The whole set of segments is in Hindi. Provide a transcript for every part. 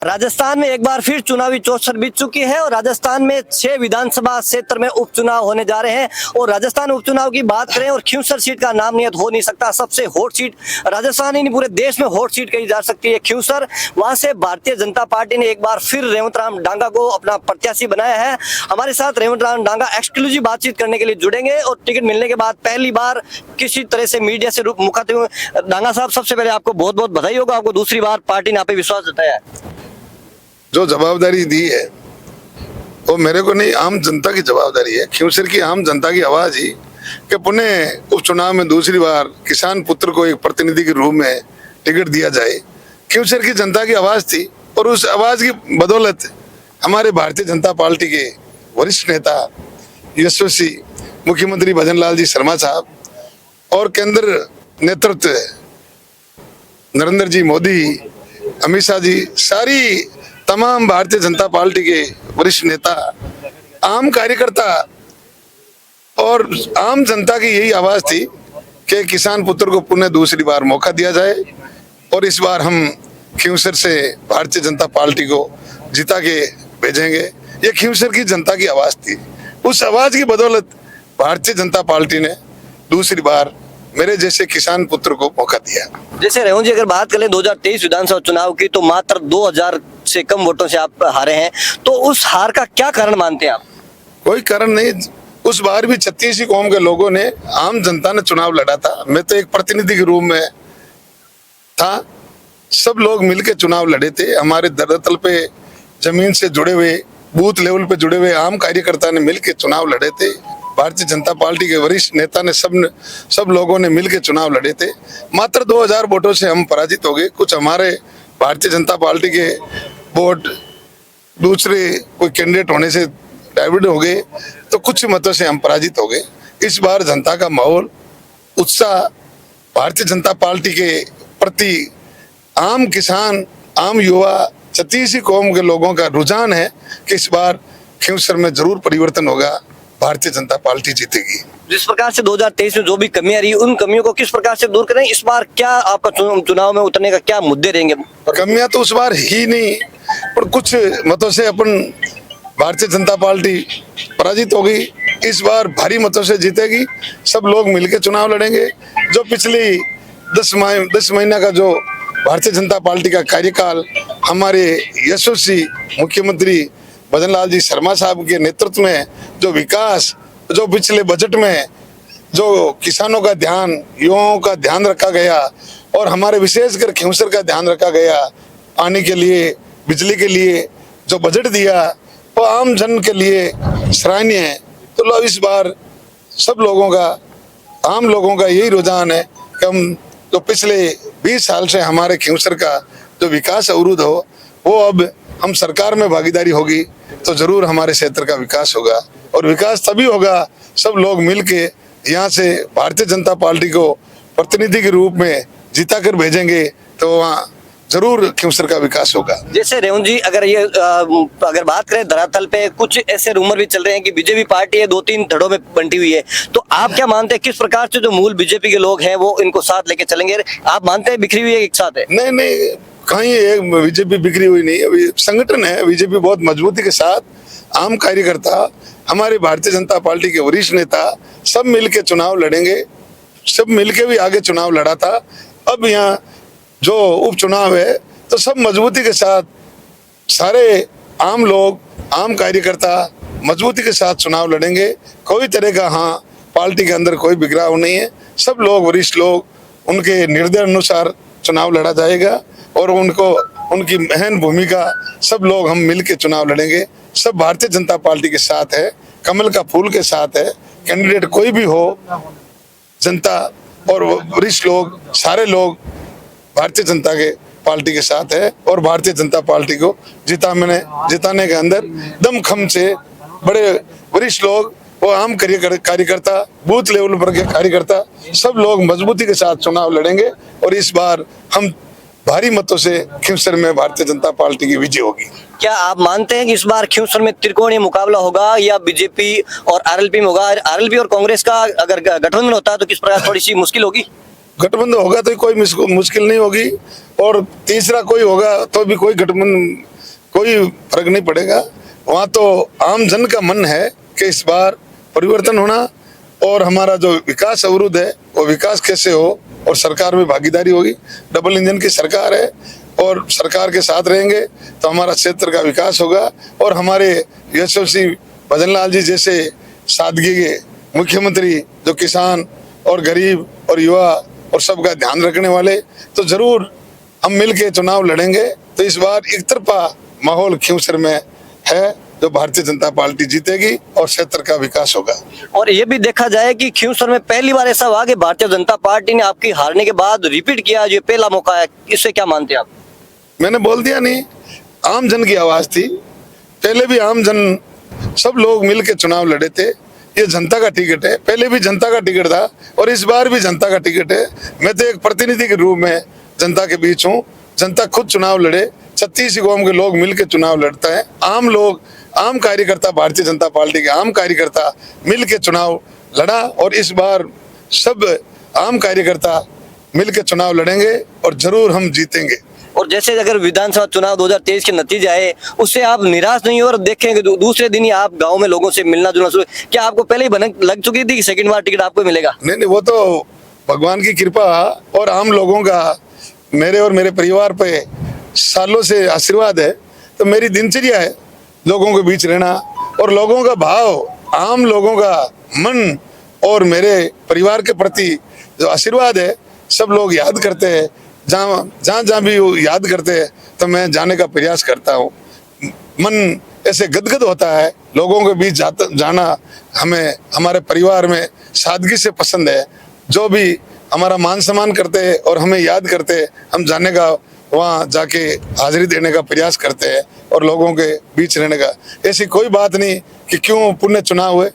राजस्थान में एक बार फिर चुनावी चौसर बीत चुकी है और राजस्थान में 6 विधानसभा क्षेत्र में उपचुनाव होने जा रहे हैं। और राजस्थान उपचुनाव की बात करें और खींवसर सीट का नाम नियत हो नहीं सकता। सबसे हॉट सीट राजस्थान ही नहीं पूरे देश में हॉट सीट कही जा सकती है खींवसर। वहां से भारतीय जनता पार्टी ने एक बार फिर रेवंत राम डांगा को अपना प्रत्याशी बनाया है। हमारे साथ रेवंत राम डांगा एक्सक्लूसिव बातचीत करने के लिए जुड़ेंगे और टिकट मिलने के बाद पहली बार किसी तरह से मीडिया से मुखातिब हुए। डांगा साहब, सबसे पहले आपको बहुत बहुत बधाई होगा, आपको दूसरी बार पार्टी ने आप पे विश्वास जताया है। जो जवाबदारी दी है वो मेरे को नहीं, आम जनता की जवाबदारी है। खींवसर की आम जनता की आवाज ही कि पुनः उपचुनाव में दूसरी बार किसान पुत्र को एक प्रतिनिधि के रूप में टिकट दिया जाए। खींवसर की जनता की आवाज थी और उस आवाज की बदौलत हमारे भारतीय जनता पार्टी के वरिष्ठ नेता यशस्वी मुख्यमंत्री भजन लाल जी शर्मा साहब और केंद्र नेतृत्व नरेंद्र जी मोदी, अमित शाह जी, सारी तमाम भारतीय जनता पार्टी के वरिष्ठ नेता, आम कार्यकर्ता और आम जनता की यही आवाज थी कि किसान पुत्र को पुनः दूसरी बार मौका दिया जाए और इस बार हम खींवसर से भारतीय जनता पार्टी को जिता के भेजेंगे। ये खींवसर की जनता की आवाज थी। उस आवाज की बदौलत भारतीय जनता पार्टी ने दूसरी बार मेरे जैसे किसान पुत्र को मौका दिया। जैसे रेवंत जी, अगर बात करें 2023 विधानसभा चुनाव की, तो मात्र 2000 से कम वोटों से आप हारे हैं, तो उस हार का क्या कारण मानते हैं आप? कोई कारण नहीं। उस बार भी 36 कौम के लोगों ने, आम जनता ने चुनाव लड़ा था। मैं तो एक प्रतिनिधि के रूप में था। सब लोग मिलकर चुनाव लड़े थे। हमारे धरातल पे जमीन से जुड़े हुए, बूथ लेवल पे जुड़े हुए आम कार्यकर्ता ने मिलकर चुनाव लड़े थे। भारतीय जनता पार्टी के वरिष्ठ नेता ने सब लोगों ने मिलकर चुनाव लड़े थे। मात्र 2000 वोटों से हम पराजित हो गए। कुछ हमारे भारतीय जनता पार्टी के वोट दूसरे कोई कैंडिडेट होने से डाइवर्ट हो गए, तो कुछ मतों से हम पराजित हो गए। इस बार जनता का माहौल, उत्साह भारतीय जनता पार्टी के प्रति, आम किसान, आम युवा, 36 कौम के लोगों का रुझान है कि इस बार खींवसर में जरूर परिवर्तन होगा, भारतीय जनता पार्टी जीतेगी। जिस प्रकार से 2023 में जो भी कमियां रही, उन कमियों को किस प्रकार से दूर करें? इस बार क्या आपका चुनाव में उतरने का क्या मुद्दे रहेंगे? कमियां तो उस बार ही नहीं, पर कुछ मतों से अपन भारतीय जनता पार्टी पराजित हो गई। इस बार भारी मतों से जीतेगी। सब लोग मिलकर चुनाव लड़ेंगे। जो पिछली 10 महीने का जो भारतीय जनता पार्टी का कार्यकाल हमारे यशस्वी मुख्यमंत्री भजन लाल जी शर्मा साहब के नेतृत्व में जो विकास, जो पिछले बजट में जो किसानों का ध्यान, युवाओं का ध्यान रखा गया और हमारे विशेषकर खींवसर का ध्यान रखा गया, पानी के लिए, बिजली के लिए जो बजट दिया वो आम जन के लिए सराहनीय है। तो लो, इस बार सब लोगों का, आम लोगों का यही रुझान है कि हम जो पिछले 20 साल से हमारे खींवसर का जो विकास अवरुद्ध हो, वो अब हम सरकार में भागीदारी होगी तो जरूर हमारे क्षेत्र का विकास होगा। और विकास तभी होगा सब लोग मिलके यहाँ से भारतीय जनता पार्टी को प्रतिनिधि के रूप में जीता कर भेजेंगे तो वहाँ जरूर खींवसर का विकास होगा। जैसे रेवंत जी, अगर बात करें धरातल पे, कुछ ऐसे रूमर भी चल रहे हैं कि बीजेपी पार्टी है 2-3 धड़ों में बंटी हुई है, तो आप क्या मानते हैं किस प्रकार से जो मूल बीजेपी के लोग हैं वो इनको साथ लेके चलेंगे? आप मानते हैं बिखरी हुई है, एक साथ है? नहीं नहीं, कहीं एक बीजेपी बिखरी हुई नहीं है। संगठन है बीजेपी, बहुत मजबूती के साथ आम कार्यकर्ता, हमारे भारतीय जनता पार्टी के वरिष्ठ नेता सब मिलके चुनाव लड़ेंगे। सब मिलके भी आगे चुनाव लड़ा था। अब यहाँ जो उपचुनाव है तो सब मजबूती के साथ, सारे आम लोग, आम कार्यकर्ता मजबूती के साथ चुनाव लड़ेंगे। कोई तरह का पार्टी के अंदर कोई बिगड़ाव नहीं है। सब लोग, वरिष्ठ लोग, उनके निर्णय अनुसार चुनाव लड़ा जाएगा और उनकी अहम भूमिका, सब लोग हम मिलकर चुनाव लड़ेंगे। सब भारतीय जनता पार्टी के साथ है, कमल का फूल के साथ है। कैंडिडेट कोई भी हो, जनता और वरिष्ठ लोग, सारे लोग भारतीय जनता के पार्टी के साथ है और भारतीय जनता पार्टी को जिताने के अंदर दमखम से बड़े वरिष्ठ लोग, वो आम कार्यकर्ता, बूथ लेवल पर के कार्यकर्ता, सब लोग मजबूती के साथ चुनाव लड़ेंगे और इस बार हम भारी मतों से खींवसर में भारतीय जनता पार्टी की विजय होगी। क्या आप मानते हैं कि इस बार खींवसर में त्रिकोणीय मुकाबला होगा या बीजेपी और आरएलपी में होगा? आरएलपी और कांग्रेस का अगर गठबंधन होता है तो किस प्रकार थोड़ी सी मुश्किल होगी? गठबंधन होगा तो कोई मुश्किल नहीं होगी और तीसरा कोई होगा तो भी कोई गठबंधन कोई फर्क नहीं पड़ेगा। वहाँ तो आम जन का मन है कि इस बार परिवर्तन होना और हमारा जो विकास अवरुद्ध है वो विकास कैसे हो, और सरकार में भागीदारी होगी। डबल इंजन की सरकार है और सरकार के साथ रहेंगे तो हमारा क्षेत्र का विकास होगा। और हमारे यशस्वी भजनलाल जी जैसे सादगी के मुख्यमंत्री जो किसान और गरीब और युवा और सबका ध्यान रखने वाले, तो जरूर हम मिल के चुनाव लड़ेंगे। तो इस बार एक तरफा माहौल खिंवसर में है, जो भारतीय जनता पार्टी जीतेगी और क्षेत्र का विकास होगा। और ये भी देखा जाए कि खिंवसर में पहली बार ऐसा हुआ कि भारतीय जनता पार्टी ने आपकी हारने के बाद रिपीट किया, ये पहला मौका है, इससे क्या मानते हैं आप? मैंने बोल दिया नहीं, आम जन की आवाज थी। पहले भी आम जन सब लोग मिल के चुनाव लड़े थे। ये जनता का टिकट है, पहले भी जनता का टिकट था और इस बार भी जनता का टिकट है। मैं तो एक प्रतिनिधि के रूप में जनता के बीच हूँ। जनता खुद चुनाव लड़े, 36 कौम के लोग मिलकर चुनाव लड़ता है। आम लोग, आम कार्यकर्ता, भारतीय जनता पार्टी के आम कार्यकर्ता मिल के चुनाव लड़ा और इस बार सब आम कार्यकर्ता मिल के चुनाव लड़ेंगे और जरूर हम जीतेंगे। और जैसे अगर विधानसभा चुनाव 2023 के नतीजे आए, उससे आप निराश नहीं हो और देखेंगे दूसरे दिन ही आप गांव में लोगों से मिलना जुलना शुरू, क्या आपको पहले ही भनक लग चुकी थी कि सेकंड बार टिकट आपको मिलेगा? नहीं, वो तो भगवान की कृपा और आम लोगों का मेरे और मेरे परिवार पे सालों से आशीर्वाद है। तो मेरी दिनचर्या है लोगों के बीच रहना और लोगों का भाव, आम लोगों का मन और मेरे परिवार के प्रति जो आशीर्वाद है, सब लोग याद करते हैं। जहाँ भी वो याद करते हैं तो मैं जाने का प्रयास करता हूँ। मन ऐसे गदगद होता है, लोगों के बीच जाना हमें, हमारे परिवार में सादगी से पसंद है। जो भी हमारा मान सम्मान करते हैं और हमें याद करते हैं, हम जाने का, वहाँ जाके हाजिरी देने का प्रयास करते हैं और लोगों के बीच रहने का। ऐसी कोई बात नहीं कि क्यों पुण्य चुनाव हुए,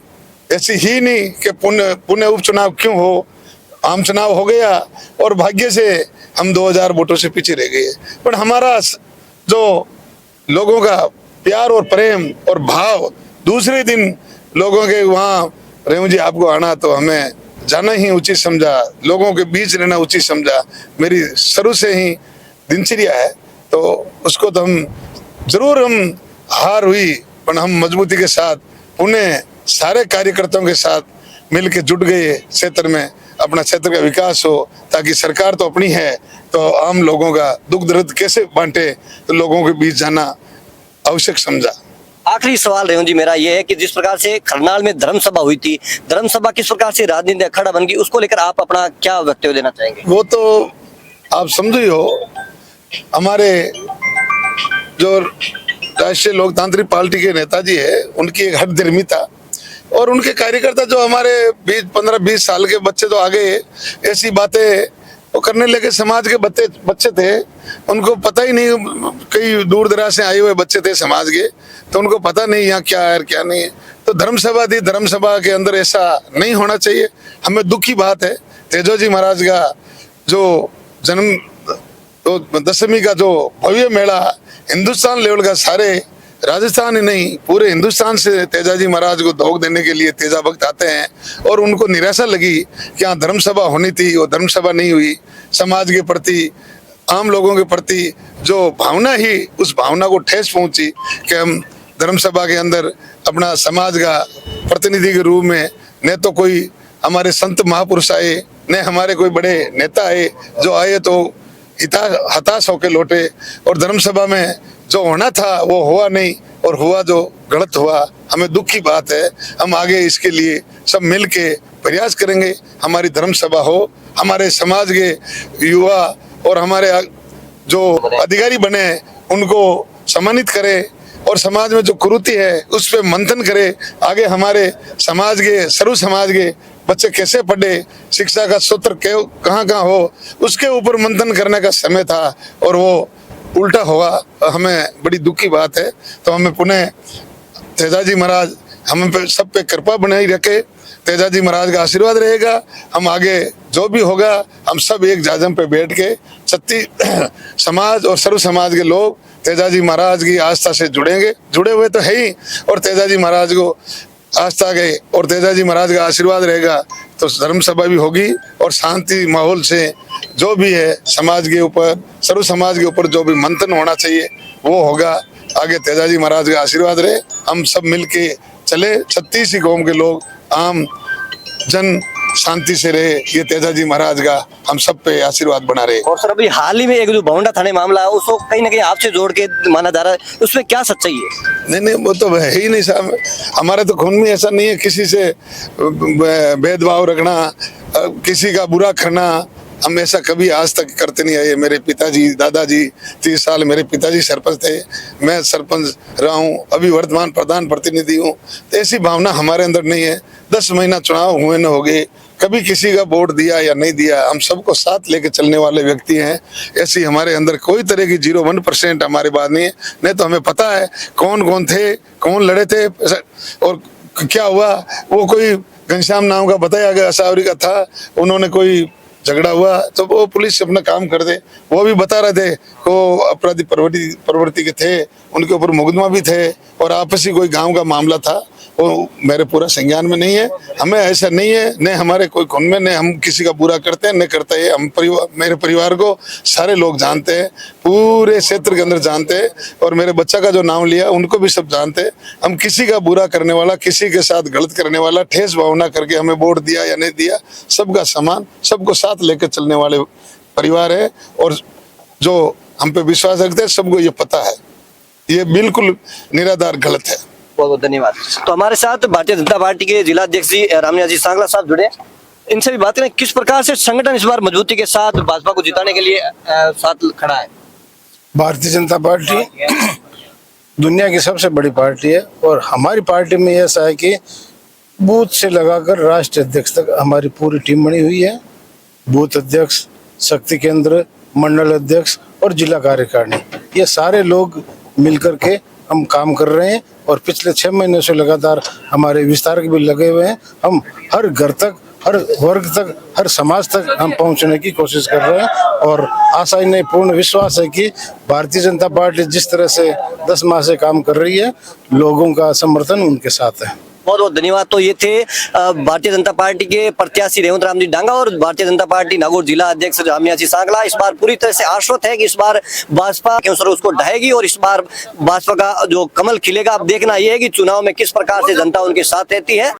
ऐसी ही नहीं कि पुण्य उपचुनाव क्यों हो। आम चुनाव हो गया और भाग्य से हम 2000 वोटों से पीछे रह गए, पर हमारा जो लोगों का प्यार और प्रेम और भाव, दूसरे दिन लोगों के वहाँ रेणु जी आपको आना तो हमें जाना ही उचित समझा, लोगों के बीच रहना उचित समझा। मेरी शुरू से ही दिनचर्या है, तो उसको तो हम जरूर, हम हार हुई पर हम मजबूती के साथ पुनः सारे कार्यकर्ताओं के साथ मिल के जुट गए क्षेत्र में, अपना क्षेत्र का विकास हो। ताकि सरकार तो अपनी है, तो आम लोगों का दुख दर्द कैसे बांटे, तो लोगों के बीच जाना आवश्यक समझा। आखिरी सवाल रेणु जी मेरा ये है कि जिस प्रकार से खरनाल में धर्म सभा हुई थी, धर्म सभा किस प्रकार से राजनीति अखाड़ा बन गई, उसको लेकर आप अपना क्या वक्तव्य देना चाहेंगे? वो तो आप समझ ही हो, हमारे जो राष्ट्रीय लोकतांत्रिक पार्टी के नेताजी है, उनकी एक हठधर्मी था और उनके कार्यकर्ता जो हमारे 15-20 साल के बच्चे तो आगे ऐसी बातें वो करने लगे। समाज के बच्चे थे, उनको पता ही नहीं, कई दूर दराज से आए हुए बच्चे थे समाज के, तो उनको पता नहीं यहाँ क्या है क्या नहीं है। तो धर्मसभा थी, धर्मसभा के अंदर ऐसा नहीं होना चाहिए। हमें दुख की बात है, तेजोजी महाराज का जो जन्म, तो 10वीं का जो भव्य मेला हिंदुस्तान लेवल का, सारे राजस्थान ही नहीं पूरे हिंदुस्तान से तेजाजी महाराज को धोख देने के लिए तेजा भक्त आते हैं और उनको निराशा लगी कि यहाँ धर्मसभा होनी थी, वो धर्मसभा नहीं हुई। समाज के प्रति, आम लोगों के प्रति जो भावना ही, उस भावना को ठेस पहुंची कि हम धर्मसभा के अंदर अपना समाज का प्रतिनिधि के रूप में, न तो कोई हमारे संत महापुरुष आए, न हमारे कोई बड़े नेता आए, जो आए तो हताश होकर लौटे और धर्मसभा में जो होना था वो हुआ नहीं और हुआ जो गलत हुआ। हमें दुख की बात है। हम आगे इसके लिए सब मिल के प्रयास करेंगे, हमारी धर्मसभा हो, हमारे समाज के युवा और हमारे जो अधिकारी बने उनको सम्मानित करे और समाज में जो कुरीति है उस पर मंथन करे। आगे हमारे समाज के, सर्व समाज के बच्चे कैसे पढ़े, शिक्षा का सूत्र कहाँ कहाँ हो, उसके ऊपर मंथन करने का समय था और वो उल्टा हुआ। हमें बड़ी दुख की बात है। तो हमें पुनः तेजाजी महाराज हम पे, सब पे कृपा बनाई रखे। तेजाजी महाराज का आशीर्वाद रहेगा। हम आगे जो भी होगा, हम सब एक जाजम पे बैठ के 36 समाज और सर्व समाज के लोग तेजाजी महाराज की आस्था से जुड़ेंगे, जुड़े हुए तो है ही, और तेजाजी महाराज को आस्था गए और तेजाजी महाराज का आशीर्वाद रहेगा तो धर्म सभा भी होगी और शांति माहौल से जो भी है समाज के ऊपर, सर्व समाज के ऊपर जो भी मंथन होना चाहिए वो होगा। आगे तेजाजी महाराज का आशीर्वाद रहे, हम सब मिल के चले, 36 ही कौम के लोग आम जन शांति से रहे, ये तेजाजी महाराज का हम सब पे आशीर्वाद बना रहे। और सर अभी हाल ही में एक जो भवंडा थाने मामला है उसको कहीं ना कहीं आपसे जोड़ के माना जा रहा है, उसमें क्या सच्चाई है? नहीं वो तो है ही नहीं साहब, हमारे तो खून में ऐसा नहीं है किसी से भेदभाव रखना, किसी का बुरा करना, हम ऐसा कभी आज तक करते नहीं आए। मेरे पिताजी दादाजी 30 साल मेरे पिताजी सरपंच थे, मैं सरपंच रहा हूँ, अभी वर्तमान प्रधान प्रतिनिधि हूँ, तो ऐसी भावना हमारे अंदर नहीं है। 10 महीना चुनाव हुए न हो गए, कभी किसी का वोट दिया या नहीं दिया, हम सबको साथ लेके चलने वाले व्यक्ति हैं। ऐसी हमारे अंदर कोई तरह की 0-1% हमारे बात नहीं है। नहीं तो हमें पता है कौन कौन थे, कौन लड़े थे और क्या हुआ। वो कोई घनश्याम नाम का बताया गया असावरी का था, उन्होंने कोई झगड़ा हुआ तो वो पुलिस अपना काम कर दे, वो भी बता रहे थे वो अपराधी प्रवृत्ति के थे, उनके ऊपर मुकदमा भी थे और आपसी कोई गांव का मामला था, वो मेरे पूरा संज्ञान में नहीं है। हमें ऐसा नहीं है, न हमारे कोई खून में, न हम किसी का बुरा करते हैं न करते हैं। हम मेरे परिवार को सारे लोग जानते हैं, पूरे क्षेत्र के अंदर जानते हैं, और मेरे बच्चा का जो नाम लिया उनको भी सब जानते हैं। हम किसी का बुरा करने वाला, किसी के साथ गलत करने वाला, ठेस भावना करके हमें वोट दिया या नहीं दिया, सबका समान, सबको साथ लेकर चलने वाले परिवार है। और जो हम पे विश्वास रखते हैं सबको ये पता है, ये बिल्कुल निराधार गलत है। बहुत बहुत धन्यवाद। तो हमारे साथ भारतीय जनता पार्टी के जिला अध्यक्ष जी रामनिया जी सांगला साहब जुड़े, इनसे भी बात करें किस प्रकार से संगठन इस बार मजबूती के साथ भाजपा को जिताने के लिए साथ खड़ा है। भारतीय जनता पार्टी दुनिया की सबसे बड़ी पार्टी है और हमारी पार्टी में ऐसा है कि बूथ से लगाकर राष्ट्रीय अध्यक्ष तक हमारी पूरी टीम बनी हुई है। बूथ अध्यक्ष, शक्ति केंद्र, मंडल अध्यक्ष और जिला कार्यकारिणी, ये सारे लोग मिलकर के हम काम कर रहे हैं और पिछले 6 महीनों से लगातार हमारे विस्तारक भी लगे हुए हैं। हम हर घर तक, हर वर्ग तक, हर समाज तक हम पहुंचने की कोशिश कर रहे हैं और आशा ही नहीं पूर्ण विश्वास है कि भारतीय जनता पार्टी जिस तरह से 10 माह से काम कर रही है, लोगों का समर्थन उनके साथ है। बहुत बहुत धन्यवाद। तो ये थे भारतीय जनता पार्टी के प्रत्याशी रेवंत राम जी डांगा और भारतीय जनता पार्टी नागौर जिला अध्यक्ष रामनिया जी सांगला इस बार पूरी तरह से आश्वस्त है कि इस बार भाजपा के अनुसार उसको ढहेगी और इस बार भाजपा का जो कमल खिलेगा। अब देखना यह है कि चुनाव में किस प्रकार से जनता उनके साथ रहती है।